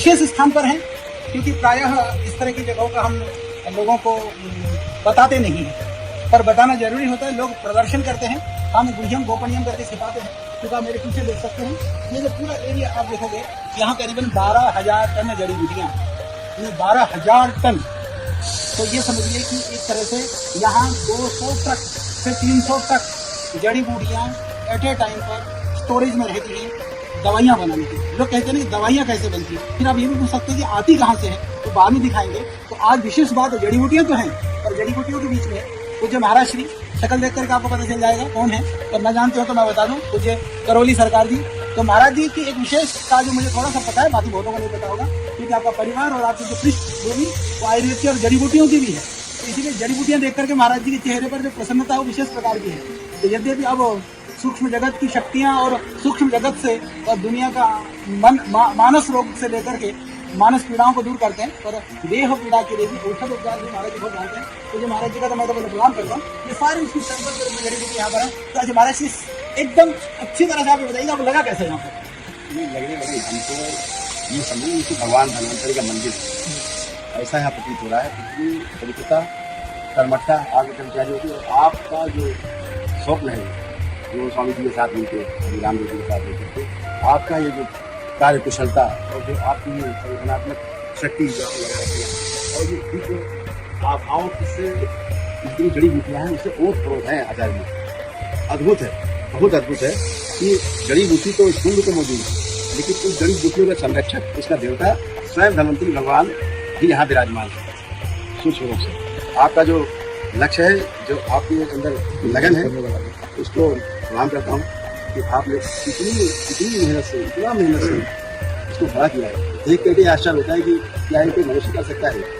विशेष स्थान पर हैं, क्योंकि प्रायः इस तरह की जगहों का हम लोगों को बताते नहीं हैं, पर बताना जरूरी होता है। लोग प्रदर्शन करते हैं, हम गुह्यम गोपनीयम करके छिपाते हैं। क्योंकि आप मेरे पीछे देख सकते हैं, ये जो पूरा एरिया आप देखोगे, यहाँ करीबन 12,000 टन जड़ी बूटियाँ, 12,000 टन। तो ये समझिए कि एक तरह से यहाँ 200 ट्रक से 300 ट्रक जड़ी बूटियाँ एट ए टाइम पर स्टोरेज में रहती हैं, दवाइयाँ बनाने की। लोग कहते हैं कि दवाइयाँ कैसे बनती हैं, फिर आप ये भी पूछ सकते हैं कि आती कहाँ से है, तो बाद में दिखाएंगे। तो आज विशेष बात, जड़ी बूटियाँ तो हैं, पर जड़ी बूटियों के बीच में पूज्य महाराज श्री, शक्ल देख करके आपको पता चल जाएगा कौन है, और न जानते हो तो मैं बता दूं, पूज्य करौली सरकार जी। तो महाराज जी की एक विशेष का जो मुझे थोड़ा सा पता है, बाकी बहुतों को नहीं पता होगा, क्योंकि आपका परिवार और आपकी जो पृष्ठभूमि वो आयुर्वेद की और जड़ी बूटियों की भी है। तो इसीलिए जड़ी बूटियाँ देख करके महाराज जी के चेहरे पर जो प्रसन्नता है वो विशेष प्रकार की है। तो यद्यपि अब सूक्ष्म जगत की शक्तियाँ और सूक्ष्म जगत से और दुनिया का मानस रोग से लेकर के मानस पीड़ाओं को दूर करते हैं, पर देह पीड़ा के लिए भी औषध उपचार भी महाराज जी बहुत जानते हैं। तो जो महाराज जी का तो मैं तो प्रणाम करता हूँ। ये सारी उसकी सैंपल जड़ी बूटी यहाँ पर है। तो आज महाराज जी एकदम अच्छी तरह से आप बताइए, आपको लगा कैसे यहाँ पर? लगने लगे हमको ये समझिए कि भगवान धन्वंतरी का मंदिर ऐसा यहाँ प्रतीत हो रहा है। इतनी पवित्रता, कर्मठता आगे कर्मचारियों की, और आपका जो स्वप्न है, जो स्वामी जी के साथ मिलकर, राम जी के साथ मिलकर, आपका ये जो कार्य कुशलता और जो आपकी ये संगठनात्मक शक्ति और जो आभाओं से जितनी जड़ी बूटियाँ हैं उससे ओत प्रोत है आचार्य जी। अद्भुत है, बहुत अद्भुत है कि जड़ी बूटी तो स्कूल तो मौजूद है, लेकिन उस जड़ी बूटियों का संरक्षक, उसका देवता स्वयं धन्वंतरी भगवान भी यहाँ विराजमान है। सूक्ष्म रूप से आपका जो लक्ष्य है, जो आपके अंदर लगन है, उसको प्रणाम करता हूँ कि आपने इतनी मेहनत से, इतना मेहनत से इसको खड़ा किया है। देख करके आश्चर्य होता है कि क्या ये कोई मनुष्य कर सकता है।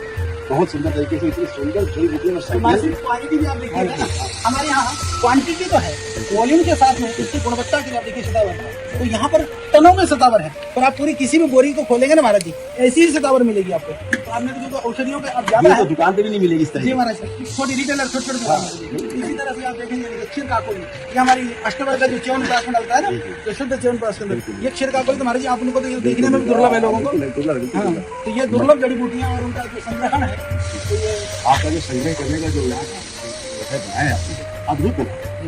बहुत सुंदर तरीके से, इतनी सुंदर जड़ी बूटियों में क्वालिटी भी आप देखिए ना, हमारे यहाँ क्वांटिटी तो है, वॉल्यूम के साथ में इसकी गुणवत्ता के लिए आप देखिए सतावर है। तो यहाँ पर टनों में सतावर है, पर आप पूरी किसी भी बोरी को खोलेंगे ना महाराज जी, ऐसी ही सतावर मिलेगी आपको। तो आपने तो औषधियों पे अब ज्यादा है, दुकान पे भी नहीं मिलेगी इस तरह। जी महाराज, छोटी रिटेलर छोटे दुकान। इसी तरह से आप देखेंगे क्षीर काकोली, ये हमारी अष्टवर का जो च्यवन प्राश में डलता है ना, जो शुद्ध च्यवन प्राश के अंदर ये क्षीर काकोली, तो महाराज जी आप उनको तो ये देखने में दुर्लभ है लोगों को। हाँ, तो ये दुर्लभ जड़ी बूटियाँ और उनका जो संग्रहण है, तो ये आपका जो संग्रह करने का जो यहाँ बनाया है, अद्भुत है,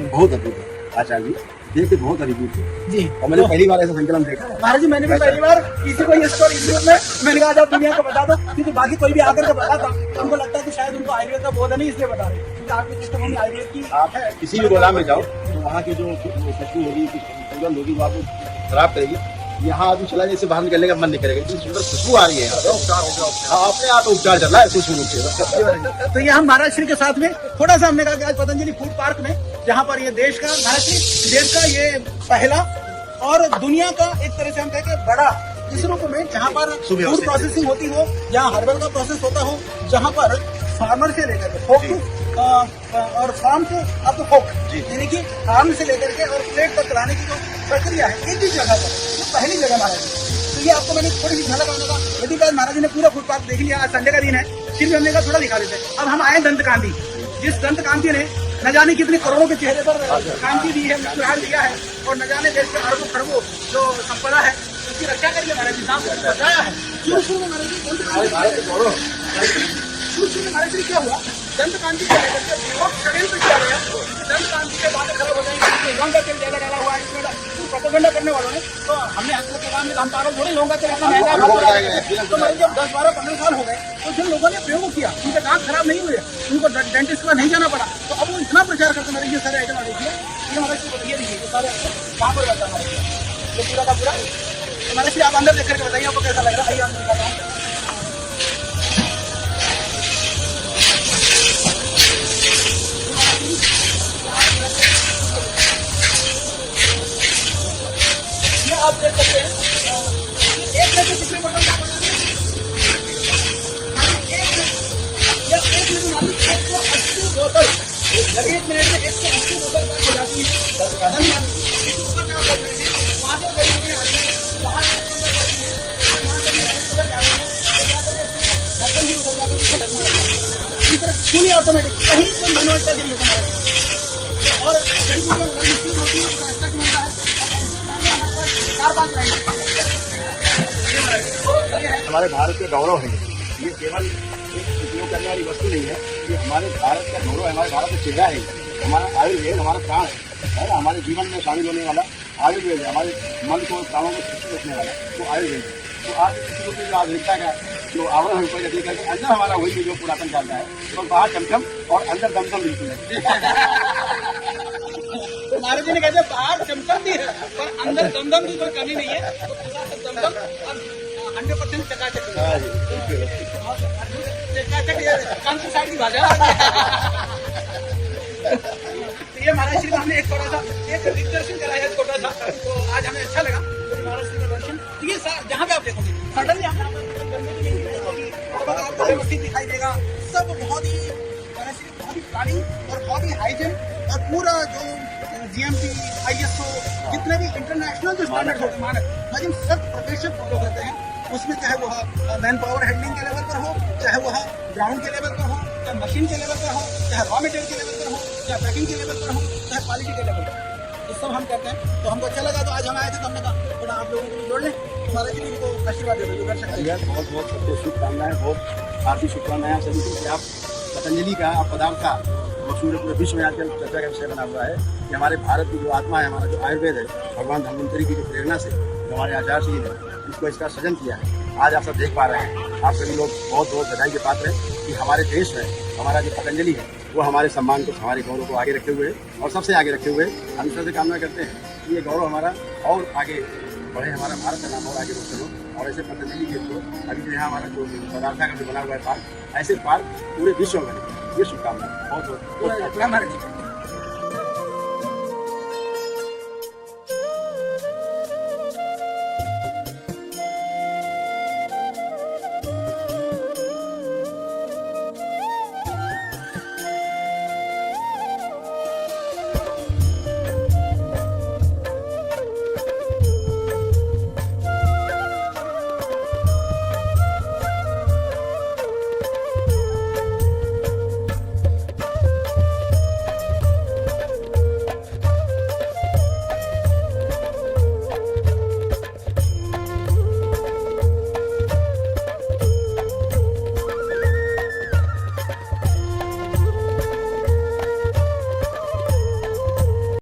बहुत अद्भुत है आचार्य जी। देख के बहुत अद्भुत है जी। और मैंने पहली बार ऐसा संकलन देखा महाराज जी। मैंने भी पहली बार किसी को ये स्टोरी में मैंने कहा आप दुनिया को बता दो, क्योंकि बाकी कोई भी आकर के बताता हमको लगता है कि शायद उनको आयुर्वेद का बोध नहीं, इसलिए बता रहे, क्योंकि आपकी पृष्ठभूमि आयुर्वेद की। आप किसी भी गोदाम में जाओ तो वहाँ की जो खुशबू होगी, सुगंध होगी, वो आपको खराब करेगी। यहाँ आदमी चला जाए, बाहर निकलने का मन नहीं करेगा, इतनी सुंदर खुशबू आ रही है। अपने आप उपचार चल रहा है सूक्ष्म रूप से। तो ये हम महाराज श्री के साथ में थोड़ा सा हमने कहा कि आज पतंजलि फूड पार्क में, जहाँ पर ये देश का, महाराज श्री देश का ये पहला और दुनिया का एक तरह से हम कहते हैं बड़ा इस रूप में, जहाँ पर फूड प्रोसेसिंग होती हो, जहाँ हर्बल का प्रोसेस होता हो, जहाँ पर फार्मर से लेकर के फोक और फार्म से अब तो फोक, यानी कि फार्म से लेकर के और प्लेट तक लाने की जो प्रक्रिया है, एक ही जगह पर, ये पहली जगह महाराज जी। तो ये आपको मैंने थोड़ी सी झलक आने का, यदि बाद महाराज जी ने पूरा फूड पार्क देख लिया। आज संडे का दिन है, फिर भी हमने कहा थोड़ा दिखा देते हैं। अब हम आए दंत कांति, जिस दंत कांति ने न जाने कितने करोड़ों के चेहरे पर कांति दी है, मुस्कुराहट दिया है, और न जाने देश के अरबों खरबों जो संपदा है उसकी रक्षा करिए महाराज जी, साफ बचाया है। शुरू में महाराज जी क्या हुआ, दंत कांति को लेकर के बहुत षड्यंत्र किया गया। दंत कांति के बातें खराब हो जाएंगी, लौंग का तेल ज्यादा डाला हुआ है इसमें, प्रोपेगेंडा करने वालों ने। तो हमने हंस के काम में हम पागल थोड़ी, लौंग का तेल इतना महंगा है। तो मेरे जब 10, 12, 15 साल हो गए, तो जिन लोगों ने प्रयोग किया उनके दांत खराब नहीं हुए, उनको डेंटिस्ट के पास नहीं जाना पड़ा। तो अब वो इतना प्रचार करते मेरे ये सारे आइटम देखिए, ये हमारे ये देखिए सारे कहाँ पर रहता है ये पूरा का पूरा। हमारे से आप अंदर देख करके बताइए आपको कैसा लग रहा है। आइए अंदर दिखाता हूँ। आप देख सकते हैं एक में से कितने बोतल एक बोतल लगे, 1 मिनट में 180 बोतल हो जाती है। फुली ऑटोमेटिक, कहीं कोई मैनुअल टच नहीं होता है। और चार 5 लाइन हमारे भारत का गौरव है। ये केवल एक उपयोग करने वाली वस्तु नहीं है, ये हमारे भारत का गौरव है, हमारे भारत का चेहरा है, हमारा आयुर्वेद हमारा प्राण है ना, हमारे जीवन में शामिल होने वाला आयुर्वेद है, हमारे मन को प्राणों को सुरक्षित रखने वाला तो आयुर्वेद है। तो आज किसी को जो आधुनिकता का जो आवरण है ऊपर देखा कि अंदर हमारा वही जो पुरातन चलता है, तो बाहर चमचम और अंदर दमदम बिल्कुल है। तो महाराज जी ने कहते बाहर चमचम भी है पर अंदर दमदम की कोई कमी नहीं है, तो दमदम 100% चकाचक चकाचक साइड की भाषा। तो ये महाराज श्री का हमने एक छोटा सा एक दिग्दर्शन कराया छोटा सा, तो आज हमें अच्छा लगा महाराज श्री का दर्शन। तो ये जहाँ पे आप देखोगे सडनली आपको मस्ती दिखाई देगा, सब बहुत ही बहुत ही प्लानिंग और बहुत ही हाइजीन और पूरा जो GMP ISO जितने भी इंटरनेशनल जो स्टैंडर्ड होते हैं मानक लेकिन सब प्रतिशत फॉलो करते हैं। उसमें चाहे वह मैन पावर हैंडलिंग के लेवल पर हो, चाहे वह ग्राउंड के लेवल पर हो, चाहे मशीन के लेवल पर हो, चाहे रॉ मटेरियल के लेवल पर हो, चाहे पैकिंग के लेवल पर हो, चाहे क्वालिटी के लेवल पर, ये सब हम करते हैं। तो हमको अच्छा लगा, तो आज हम आए थे तो हमने कहा थोड़ा आप लोगों को जोड़ लें, हमारे जी को आशीर्वाद दे दो कर सकते हैं। बहुत बहुत सबको शुभकामनाएं, बहुत हार्दिक शुभकामनाएं सभी को कि आप पतंजलि का आप पदार्थ का मशहूर पूरे विश्व में आजकल चर्चा का विषय बना हुआ है कि हमारे भारत की जो आत्मा है, हमारा जो आयुर्वेद है, भगवान धन्वंतरी की जो प्रेरणा से जो हमारे आचार्य जी ने इसको इसका सृजन किया है, आज आप सब देख पा रहे हैं। आप सभी लोग बहुत बहुत बधाई के पात्र हैं कि हमारे देश में हमारा जो पतंजलि है वो हमारे सम्मान को, हमारे गौरव को आगे रखे हुए और सबसे आगे रखे हुए हम ईश्वर से कामना करते हैं कि ये गौरव हमारा और आगे बढ़े, हमारा भारत का नाम और आगे रोशन हो। और ऐसे पतंजलि के जो अभी जो यहाँ हमारा जो पदार्थ का जो बना हुआ है पार्क, ऐसे पार्क पूरे विश्व में, ये शुभकामना बहुत बहुत।